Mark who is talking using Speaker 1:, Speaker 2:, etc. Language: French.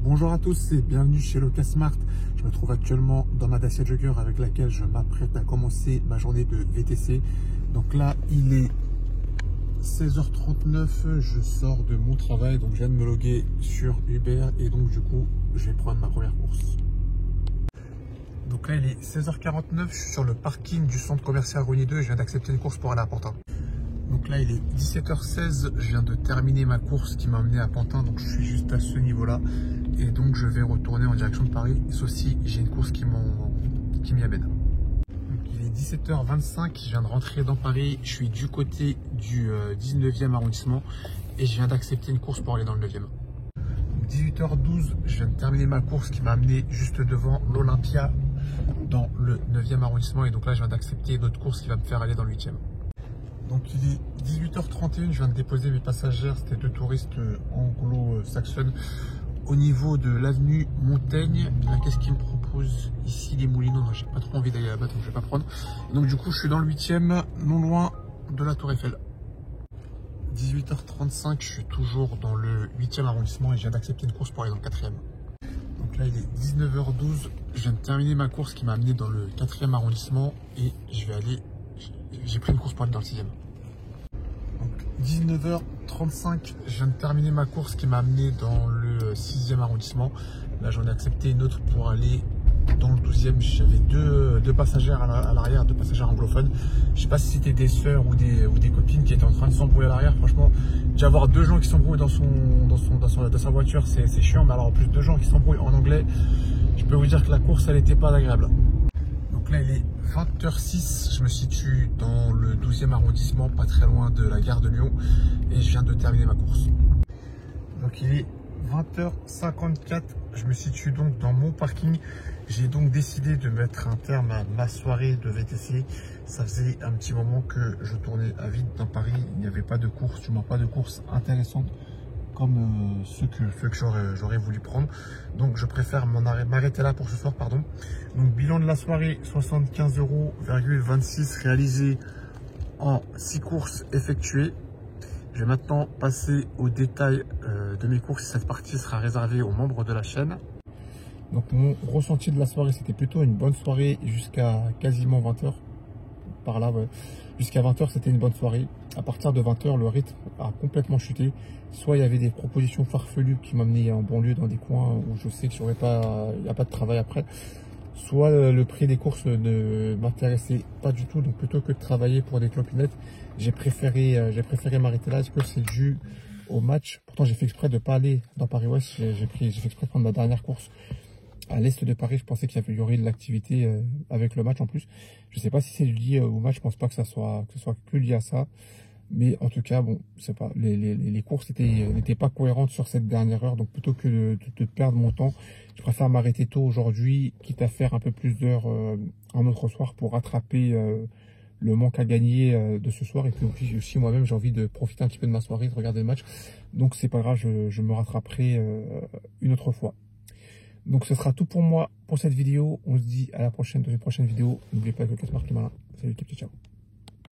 Speaker 1: Bonjour à tous et bienvenue chez Loca Smart. Je me trouve actuellement dans ma Dacia Jogger avec laquelle je m'apprête à commencer ma journée de VTC. Donc là, il est 16h39, je sors de mon travail, donc je viens de me loguer sur Uber et donc du coup, je vais prendre ma première course. Donc là, il est 16h49, je suis sur le parking du centre commercial Rony 2 et je viens d'accepter une course pour aller à Pantin. Donc là, il est 17h16, je viens de terminer ma course qui m'a amené à Pantin, donc je suis juste à ce niveau-là. Et donc, je vais retourner en direction de Paris, sauf si j'ai une course qui m'y amène. Donc, il est 17h25, je viens de rentrer dans Paris, je suis du côté du 19e arrondissement et je viens d'accepter une course pour aller dans le 9e. 18h12, je viens de terminer ma course qui m'a amené juste devant l'Olympia dans le 9e arrondissement et donc là, je viens d'accepter une autre course qui va me faire aller dans le 8e. Donc il est 18h31, je viens de déposer mes passagères, c'était deux touristes anglo-saxonnes au niveau de l'avenue Montaigne. Qu'est-ce qu'ils me proposent ici, les Moulineaux? Non, j'ai pas trop envie d'aller là-bas, donc je vais pas prendre. Et donc du coup, je suis dans le 8e, non loin de la Tour Eiffel. 18h35, je suis toujours dans le 8e arrondissement et je viens d'accepter une course pour aller dans le 4e. Donc là, il est 19h12, je viens de terminer ma course qui m'a amené dans le 4e arrondissement et j'ai pris une course pour aller dans le 6e. Donc 19h35, je viens de terminer ma course qui m'a amené dans le 6e arrondissement. Là, j'en ai accepté une autre pour aller dans le 12e. J'avais deux passagères à l'arrière, deux passagères anglophones. Je sais pas si c'était des sœurs ou des copines qui étaient en train de s'embrouiller à l'arrière. Franchement, déjà voir deux gens qui s'embrouillent dans sa voiture, c'est chiant. Mais alors en plus deux gens qui s'embrouillent en anglais, je peux vous dire que la course, elle n'était pas agréable. Donc là, il est 20h06, je me situe dans le 12e arrondissement, pas très loin de la gare de Lyon, et je viens de terminer ma course. Donc il est 20h54, je me situe donc dans mon parking. J'ai donc décidé de mettre un terme à ma soirée de VTC. Ça faisait un petit moment que je tournais à vide dans Paris, il n'y avait pas de course, du moins pas de course intéressante comme ceux que j'aurais voulu prendre. Donc je préfère m'arrêter là pour ce soir, pardon. Donc bilan de la soirée, 75,26 € réalisé en 6 courses effectuées. Je vais maintenant passer au détail de mes courses. Cette partie sera réservée aux membres de la chaîne. Donc mon ressenti de la soirée, c'était plutôt une bonne soirée jusqu'à quasiment 20 h. Par là, ouais. Jusqu'à 20 h, c'était une bonne soirée. À partir de 20 h, le rythme a complètement chuté. Soit il y avait des propositions farfelues qui m'amenaient en banlieue dans des coins où je sais qu'il n'y a pas de travail après. Soit le prix des courses ne m'intéressait pas du tout. Donc plutôt que de travailler pour des clopinettes, j'ai préféré m'arrêter là. Est-ce que c'est dû au match? Pourtant, j'ai fait exprès de ne pas aller dans Paris-Ouest. J'ai fait exprès de prendre ma dernière course à l'est de Paris. Je pensais qu'il y aurait de l'activité avec le match en plus. Je ne sais pas si c'est lié au match. Je pense pas que ce soit que lié à ça. Mais en tout cas, bon, c'est pas les courses n'étaient pas cohérentes sur cette dernière heure. Donc plutôt que de perdre mon temps, je préfère m'arrêter tôt aujourd'hui, quitte à faire un peu plus d'heures un autre soir pour rattraper le manque à gagner de ce soir. Et puis aussi moi-même, j'ai envie de profiter un petit peu de ma soirée, de regarder le match. Donc c'est pas grave, je me rattraperai une autre fois. Donc ce sera tout pour moi pour cette vidéo. On se dit à la prochaine, dans une prochaine vidéo. N'oubliez pas que Loca Smart, le malin. Salut, ciao.